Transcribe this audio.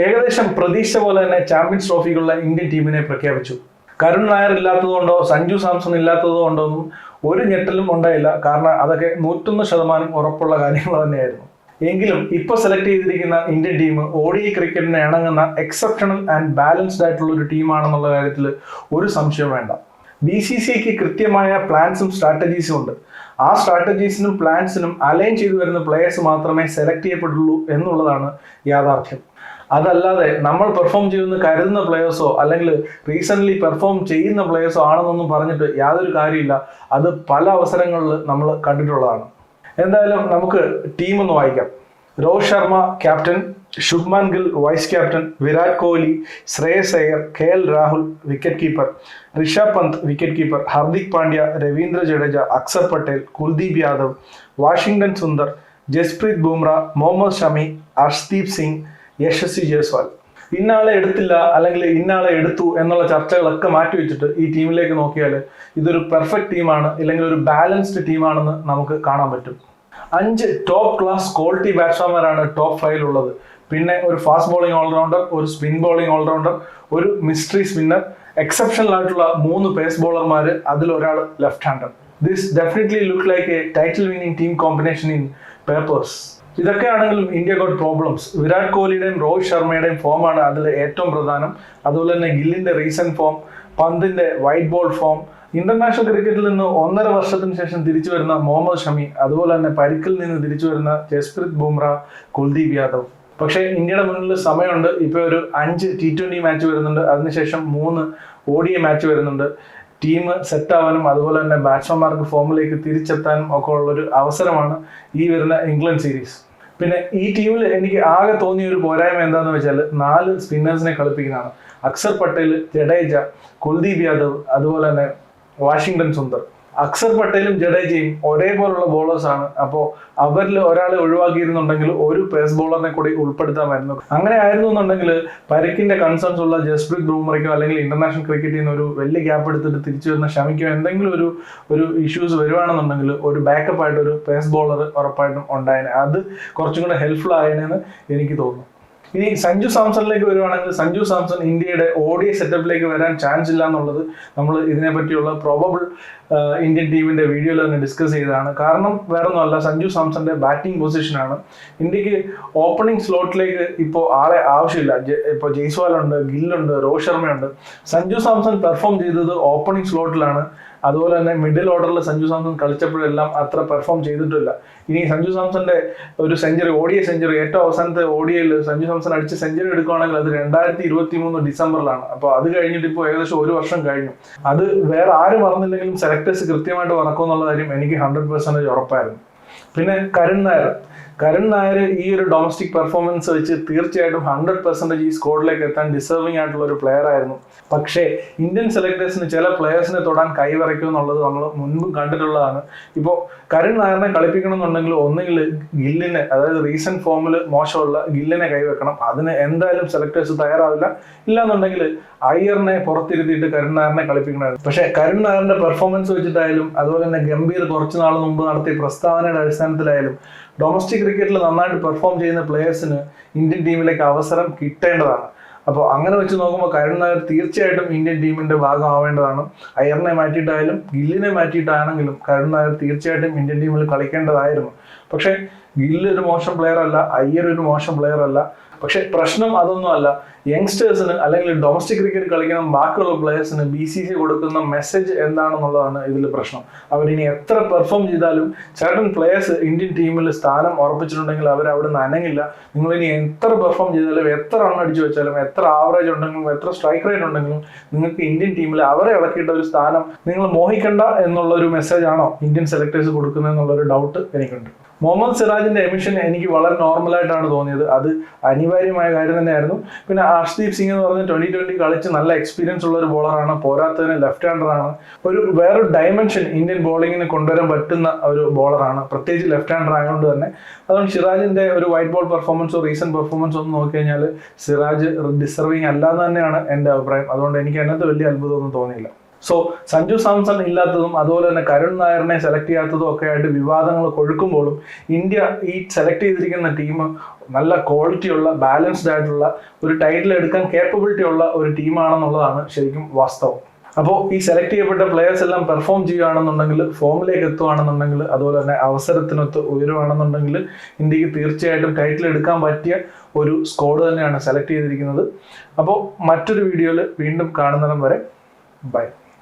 ഏകദേശം പ്രതീക്ഷ പോലെ തന്നെ ചാമ്പ്യൻസ് ട്രോഫിക്കുള്ള ഇന്ത്യൻ ടീമിനെ പ്രഖ്യാപിച്ചു. കരുൺ നായർ ഇല്ലാത്തതുകൊണ്ടോ സഞ്ജു സാംസൺ ഇല്ലാത്തതുകൊണ്ടോ ഒന്നും ഒരു ഞെട്ടലും ഉണ്ടായില്ല. കാരണം അതൊക്കെ 101% ഉറപ്പുള്ള കാര്യങ്ങൾ തന്നെയായിരുന്നു. എങ്കിലും ഇപ്പോൾ സെലക്ട് ചെയ്തിരിക്കുന്ന ഇന്ത്യൻ ടീം ODI ക്രിക്കറ്റിന് ഇണങ്ങുന്ന എക്സെപ്ഷണൽ ആൻഡ് ബാലൻസ്ഡ് ആയിട്ടുള്ള ഒരു ടീമാണെന്നുള്ള കാര്യത്തിൽ ഒരു സംശയവും വേണ്ട. BCCIക്ക് കൃത്യമായ പ്ലാൻസും സ്ട്രാറ്റജീസും ഉണ്ട്. ആ സ്ട്രാറ്റജീസിനും പ്ലാൻസിനും അലൈൻ ചെയ്തു വരുന്ന പ്ലേയേഴ്സ് മാത്രമേ സെലക്ട് ചെയ്യപ്പെട്ടുള്ളൂ എന്നുള്ളതാണ് യാഥാർത്ഥ്യം. അതല്ലാതെ നമ്മൾ പെർഫോം ചെയ്യുന്ന കരുതുന്ന പ്ലേയേഴ്സോ അല്ലെങ്കിൽ റീസെൻ്റ്ലി പെർഫോം ചെയ്യുന്ന പ്ലേയേഴ്സോ ആണെന്നൊന്നും പറഞ്ഞിട്ട് യാതൊരു കാര്യമില്ല. അത് പല അവസരങ്ങളിൽ നമ്മൾ കണ്ടിട്ടുള്ളതാണ്. എന്തായാലും നമുക്ക് ടീം ഒന്ന് വായിക്കാം. Rohit Sharma captain, Shubman Gill vice captain, Virat Kohli, Shreyas Iyer, KL Rahul wicket keeper, Rishabh Pant wicket keeper, Hardik Pandya, Ravindra Jadeja, Axar Patel, Kuldeep Yadav, Washington Sundar, Jasprit Bumrah, Mohammed Shami, Arshdeep Singh, Yashasvi Jaiswal. ഇന്നാളെ എടുത്തില്ല അല്ലെങ്കിൽ ഇന്നാളെ എടുത്തു എന്നുള്ള ചർച്ചകളൊക്കെ മാറ്റിവെച്ചിട്ട് ഈ ടീമിലേക്ക് നോക്കിയാൽ ഇതൊരു പെർഫെക്റ്റ് ടീമാണ്, ഇല്ലെങ്കിൽ ഒരു ബാലൻസ്ഡ് ടീമാണെന്ന് നമുക്ക് കാണാൻ പറ്റും. 5 ടോപ്പ് ക്ലാസ് ക്വാളിറ്റി ബാറ്റ്സ്മാൻമാരാണ് ടോപ്പ് 5 ഉള്ളത്. പിന്നെ ഒരു ഫാസ്റ്റ് ബോളിംഗ് ഓൾറൗണ്ടർ, ഒരു സ്പിൻ ബോളിംഗ് ഓൾറൗണ്ടർ, ഒരു മിസ്റ്ററി സ്പിന്നർ, എക്സെപ്ഷണൽ ആയിട്ടുള്ള 3 പേസ് ബോളർമാർ, അതിലൊരാൾ left hander. This definitely look like a title winning team combination in papers. ഇതൊക്കെ ആണെങ്കിലും ഇന്ത്യ ഗോട്ട് പ്രോബ്ലംസ്. വിരാട് കോഹ്ലിയുടെയും രോഹിത് ശർമ്മയുടെയും ഫോമാണ് അതിൽ ഏറ്റവും പ്രധാനം. അതുപോലെ തന്നെ ഗില്ലിന്റെ റീസെന്റ് ഫോം, പന്തിന്റെ വൈറ്റ് ബോൾ ഫോം, ഇന്റർനാഷണൽ ക്രിക്കറ്റിൽ നിന്ന് 1.5 വർഷത്തിന് ശേഷം തിരിച്ചു വരുന്ന മുഹമ്മദ് ഷമി, അതുപോലെ തന്നെ പരിക്കിൽ നിന്ന് തിരിച്ചു വരുന്ന ജസ്പ്രീത് ബുംറ, കുൽദീപ് യാദവ്. പക്ഷേ ഇന്ത്യയുടെ മുന്നിൽ സമയമുണ്ട്. ഇപ്പോൾ ഒരു 5 T20 മാച്ച് വരുന്നുണ്ട്, അതിനുശേഷം 3 ODI മാച്ച് വരുന്നുണ്ട്. ടീം സെറ്റ് ആവാനും അതുപോലെ തന്നെ ബാറ്റ്സ്മാൻമാർക്ക് ഫോമിലേക്ക് തിരിച്ചെത്താനും ഒക്കെ ഉള്ളൊരു അവസരമാണ് ഈ വരുന്ന ഇംഗ്ലണ്ട് സീരീസ്. പിന്നെ ഈ ടീമിൽ എനിക്ക് ആകെ തോന്നിയ ഒരു പോരായ്മ എന്താണെന്ന് വെച്ചാൽ 4 സ്പിന്നേഴ്സിനെ കളിപ്പിക്കുന്നതാണ്. അക്സർ പട്ടേൽ, ജഡേജ, കുൽദീപ് യാദവ്, അതുപോലെ തന്നെ വാഷിംഗ്ടൺ സുന്ദർ. അക്സർ പട്ടേലും ജഡേജയും ഒരേപോലുള്ള ബോളേഴ്സാണ്. അപ്പോൾ അവരിൽ ഒരാളെ ഒഴിവാക്കിയിരുന്നുണ്ടെങ്കിൽ ഒരു പേസ് ബോളറിനെ കൂടി ഉൾപ്പെടുത്താമായിരുന്നു. അങ്ങനെ ആയിരുന്നു എന്നുണ്ടെങ്കിൽ പരിക്കിന്റെ കൺസേൺസ് ഉള്ള ജസ്പ്രീത് ബുംറയ്ക്കോ അല്ലെങ്കിൽ ഇന്റർനാഷണൽ ക്രിക്കറ്റിൽ നിന്ന് ഒരു വലിയ ഗ്യാപ്പ് എടുത്തിട്ട് തിരിച്ചു വരുന്ന ഷമിക്കോ എന്തെങ്കിലും ഒരു ഇഷ്യൂസ് വരുവാണെന്നുണ്ടെങ്കിൽ ഒരു ബാക്കപ്പ് ആയിട്ട് ഒരു പേസ് ബോളർ ഉറപ്പായിട്ടും ഉണ്ടായേനെ. അത് കുറച്ചും കൂടെ ഹെൽപ്ഫുൾ ആയേനെന്ന് എനിക്ക് തോന്നുന്നു. ഇനി സഞ്ജു സാംസണിലേക്ക് വരുവാണെങ്കിൽ സഞ്ജു സാംസൺ ഇന്ത്യയുടെ ODI സെറ്റപ്പിലേക്ക് വരാൻ ചാൻസ് ഇല്ല എന്നുള്ളത് നമ്മൾ ഇതിനെപ്പറ്റിയുള്ള പ്രോബബിൾ ഇന്ത്യൻ ടീമിന്റെ വീഡിയോയിൽ തന്നെ ഡിസ്കസ് ചെയ്തതാണ്. കാരണം വേറൊന്നുമല്ല, സഞ്ജു സാംസന്റെ ബാറ്റിംഗ് പൊസിഷനാണ്. ഇന്ത്യക്ക് ഓപ്പണിംഗ് സ്ലോട്ടിലേക്ക് ഇപ്പോൾ ആളെ ആവശ്യമില്ല. ഇപ്പോൾ ജയ്സ്വാൾ ഉണ്ട്, ഗില്ലുണ്ട്, രോഹിത് ശർമ്മയുണ്ട്. സഞ്ജു സാംസൺ പെർഫോം ചെയ്തത് ഓപ്പണിംഗ് സ്ലോട്ടിലാണ്. അതുപോലെ തന്നെ മിഡിൽ ഓർഡറിൽ സഞ്ജു സാംസൺ കളിച്ചപ്പോഴെല്ലാം അത്ര പെർഫോം ചെയ്തിട്ടില്ല. ഇനി സഞ്ജു സാംസന്റെ ഒരു സെഞ്ചുറി, ODI സെഞ്ചുറി, ഏറ്റവും അവസാനത്തെ ODIയിൽ സഞ്ജു സാംസൺ അടിച്ച് സെഞ്ചുറി എടുക്കുകയാണെങ്കിൽ അത് 2023 ഡിസംബറിലാണ്. അപ്പോൾ അത് കഴിഞ്ഞിട്ട് ഇപ്പോൾ ഏകദേശം 1 വർഷം കഴിഞ്ഞു. അത് വേറെ ആരും മറന്നില്ലെങ്കിലും സെലക്ടേഴ്സ് കൃത്യമായിട്ട് മറക്കുമെന്നുള്ള കാര്യം എനിക്ക് 100% ഉറപ്പായിരുന്നു. പിന്നെ കരുൺ നായർ ഈ ഒരു ഡൊമസ്റ്റിക് പെർഫോമൻസ് വെച്ച് തീർച്ചയായിട്ടും 100% ഈ സ്ക്വാഡിലേക്ക് എത്താൻ ഡിസേർവിംഗ് ആയിട്ടുള്ള ഒരു പ്ലെയർ ആയിരുന്നു. പക്ഷേ ഇന്ത്യൻ സെലക്ടേഴ്സിന് ചില പ്ലെയേഴ്സിനെ തൊടാൻ കൈവറയ്ക്കും എന്നുള്ളത് നമ്മൾ മുൻപും കണ്ടിട്ടുള്ളതാണ്. ഇപ്പോൾ കരുൺ നായറിനെ കളിപ്പിക്കണമെന്നുണ്ടെങ്കിൽ ഒന്നുകിൽ ഗില്ലിനെ, അതായത് റീസെന്റ് ഫോമിൽ മോശമുള്ള ഗില്ലിനെ കൈവെക്കണം. അതിന് എന്തായാലും സെലക്ടേഴ്സ് തയ്യാറാവില്ല. ഇല്ലാന്നുണ്ടെങ്കിൽ അയ്യറിനെ പുറത്തിരുത്തിയിട്ട് കരുൺ നായറിനെ കളിപ്പിക്കണമായിരുന്നു. പക്ഷേ കരുൺ നായറിന്റെ പെർഫോമൻസ് വെച്ചിട്ടായാലും അതുപോലെ തന്നെ ഗംഭീർ കുറച്ച് നാൾ മുമ്പ് നടത്തിയ പ്രസ്താവനയുടെ അടിസ്ഥാനത്തിലായാലും ഡൊമസ്റ്റിക് ക്രിക്കറ്റിൽ നന്നായിട്ട് പെർഫോം ചെയ്യുന്ന പ്ലേയേഴ്സിന് ഇന്ത്യൻ ടീമിലേക്ക് അവസരം കിട്ടേണ്ടതാണ്. അപ്പോൾ അങ്ങനെ വെച്ച് നോക്കുമ്പോൾ കരുൺ നായർ തീർച്ചയായിട്ടും ഇന്ത്യൻ ടീമിന്റെ ഭാഗമാവേണ്ടതാണ്. അയ്യറിനെ മാറ്റിയിട്ടായാലും ഗില്ലിനെ മാറ്റിയിട്ടാണെങ്കിലും കരുൺ നായർ തീർച്ചയായിട്ടും ഇന്ത്യൻ ടീമിൽ കളിക്കേണ്ടതായിരുന്നു. പക്ഷേ ഗില്ല് ഒരു മോശം പ്ലെയർ അല്ല, അയ്യർ ഒരു മോശം പ്ലെയർ അല്ല. പക്ഷെ പ്രശ്നം അതൊന്നും അല്ല. യങ്സ്റ്റേഴ്സിന് അല്ലെങ്കിൽ ഡൊമസ്റ്റിക് ക്രിക്കറ്റ് കളിക്കുന്ന ബാക്കിയുള്ള പ്ലേയേഴ്സിന് BCCI കൊടുക്കുന്ന മെസ്സേജ് എന്താണെന്നുള്ളതാണ് ഇതിൽ പ്രശ്നം. അവരിനി എത്ര പെർഫോം ചെയ്താലും certain പ്ലേയേഴ്സ് ഇന്ത്യൻ ടീമിൽ സ്ഥാനം ഉറപ്പിച്ചിട്ടുണ്ടെങ്കിൽ അവർ അവിടെ നിന്ന് അനങ്ങില്ല. നിങ്ങളിനി എത്ര പെർഫോം ചെയ്താലും, എത്ര റൺ അടിച്ചു വെച്ചാലും, എത്ര ആവറേജ് ഉണ്ടെങ്കിലും, എത്ര സ്ട്രൈക്ക് റേറ്റ് ഉണ്ടെങ്കിലും നിങ്ങൾക്ക് ഇന്ത്യൻ ടീമിൽ അവരെ ഇളക്കിയിട്ട ഒരു സ്ഥാനം നിങ്ങൾ മോഹിക്കണ്ട എന്നുള്ള ഒരു മെസ്സേജ് ആണോ ഇന്ത്യൻ സെലക്ടേഴ്സ് കൊടുക്കുന്നത് എന്നുള്ളൊരു ഡൗട്ട് എനിക്കുണ്ട്. മുഹമ്മദ് സിറാജിന്റെ എമിഷൻ എനിക്ക് വളരെ നോർമലായിട്ടാണ് തോന്നിയത്. അത് അനിവാര്യമായ കാര്യം തന്നെയായിരുന്നു. പിന്നെ അർഷ്ദീപ് സിംഗ് എന്ന് പറഞ്ഞ 2020 കളിച്ച് നല്ല എക്സ്പീരിയൻസ് ഉള്ള ഒരു ബോളറാണ്. പോരാത്തതിന് ലെഫ്റ്റ് ഹാൻഡറാണ്. വേറൊരു ഡയമെൻഷൻ ഇന്ത്യൻ ബോളിങ്ങിന് കൊണ്ടുവരാൻ പറ്റുന്ന ഒരു ബോളറാണ്, പ്രത്യേകിച്ച് ലെഫ്റ്റ് ഹാൻഡർ ആയതുകൊണ്ട് തന്നെ. അതുകൊണ്ട് സിറാജിന്റെ ഒരു വൈറ്റ് ബോൾ പെർഫോമൻസോ റീസെന്റ് പെർഫോമൻസോ ഒന്ന് നോക്കി കഴിഞ്ഞാൽ സിറാജ് ഡിസർവിങ് അല്ല എന്ന് തന്നെയാണ് എൻ്റെ അഭിപ്രായം. അതുകൊണ്ട് എനിക്ക് അതിനകത്ത് വലിയ അത്ഭുതമൊന്നും തോന്നിയില്ല. സോ സഞ്ജു സാംസൺ ഇല്ലാത്തതും അതുപോലെ തന്നെ കരുൺ നായറിനെ സെലക്ട് ചെയ്യാത്തതും ഒക്കെ ആയിട്ട് വിവാദങ്ങൾ കൊഴുക്കുമ്പോഴും ഇന്ത്യ ഈ സെലക്ട് ചെയ്തിരിക്കുന്ന ടീം നല്ല ക്വാളിറ്റി ഉള്ള ബാലൻസ്ഡ് ആയിട്ടുള്ള ഒരു ടൈറ്റിൽ എടുക്കാൻ കേപ്പബിലിറ്റി ഉള്ള ഒരു ടീമാണെന്നുള്ളതാണ് ശരിക്കും വാസ്തവം. അപ്പോൾ ഈ സെലക്ട് ചെയ്യപ്പെട്ട പ്ലെയേഴ്സ് എല്ലാം പെർഫോം ചെയ്യുകയാണെന്നുണ്ടെങ്കിൽ, ഫോമിലേക്ക് എത്തുകയാണെന്നുണ്ടെങ്കിൽ, അതുപോലെ തന്നെ അവസരത്തിനൊത്ത് ഉയരുകയാണെന്നുണ്ടെങ്കിൽ ഇന്ത്യക്ക് തീർച്ചയായിട്ടും ടൈറ്റിൽ എടുക്കാൻ പറ്റിയ ഒരു സ്ക്വാഡ് തന്നെയാണ് സെലക്ട് ചെയ്തിരിക്കുന്നത്. അപ്പോൾ മറ്റൊരു വീഡിയോയിൽ വീണ്ടും കാണുന്നിടം വരെ ബൈ.